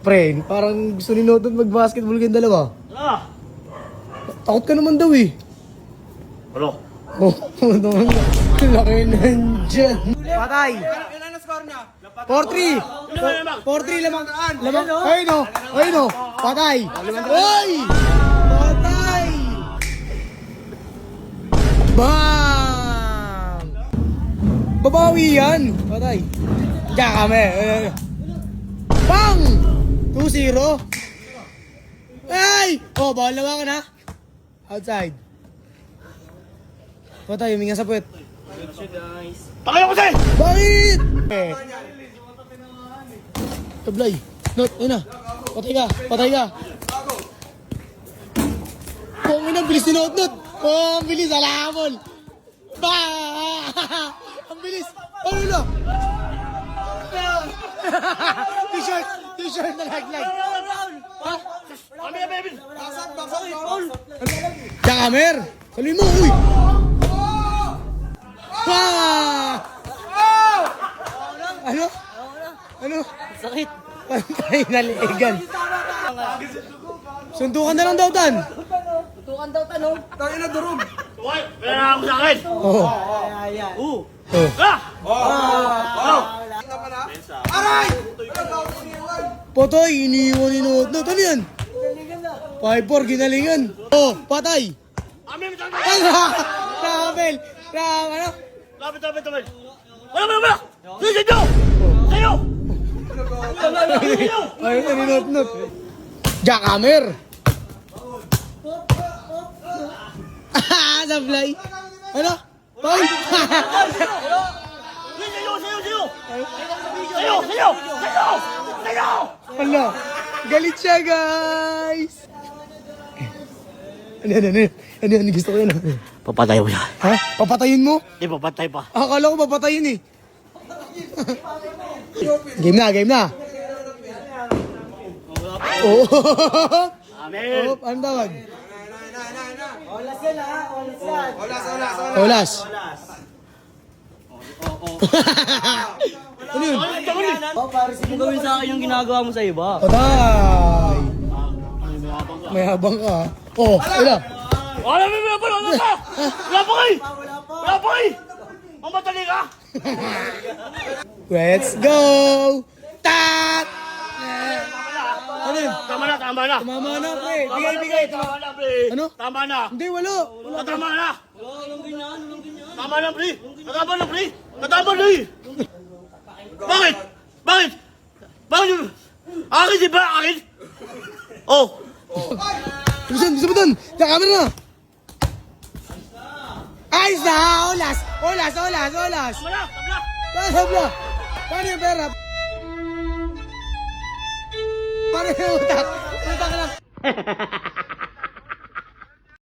Pre, parang gusto ni Noton mag-basketball kayong dalawa. Ah! Takot ka naman daw eh. Ano? Oh, laki nandyan. Patay. Ilan ang score niya? 4-3. 4-3 lamang. Ay no. Ay no. Patay. Oy! Patay. Bang! Babawi yan. Patay. Diyan kami. Bang! 2-0. Ay! Oh, bawal naman ka na. Outside. Patay, huminga sa puwet. Pakaya ko sa'yo! Bakit? Tablay. Not, ayun na. Patay ka, patay ka. Kung ina, bilis ni Not. Oh, ang bilis, alamol. Ba! Ang bilis. Ano na? T-shirt na laglag. Ha? Kami na, baby! Jakamer! Saluhin mo, uy! Pa! Ano? Ano? Sakit. Pantay na liigan. Suntukan na lang daw, Tan. Tutukan daw tanong. Tayo na durog. Uy! Wala na ako sa akin! Oo. Oo. Oh. Ah! Patay, iniwan ni Not. Ano yan? 5-4, ginalingan. Oh, patay. Kami mo sa'yo! Ano? Ramel. Ano? Lapit! Wala! Sa'yo! Sa'yo! Ayun na ni Not. Jackhammer. Sablay. Ano? Paul. Sa'yo! Hala. Galit siya, guys. Ano, gusto ko yan. Papatay ko siya. Ha? Papatayin mo? Hindi, papatay pa. Akala ko papatayin eh. Game na. Oh. Amen! Oh, anong tawag? Olas yan ha. Olas yan. Olas. Ano yun? Oh, para sige gawin sa akin yung ginagawa mo sa iba. Patay. May habang ka. Oh, wala. Wala pa kayo! Mamatali ka! Let's go! Tat! Ano yun? Tama na! Tama na, pre. Bigay. Tama na, pre! Ano? Tama na! Hindi, wala. Tama na! Tama na, pre! Bakit? Akin, di ba? Akin? Oh! Bisa ba dun? Sa camera na. Ayos na! Olas! Tama na! Sabla! Paano yung pera? Paano yung utak? Utak na.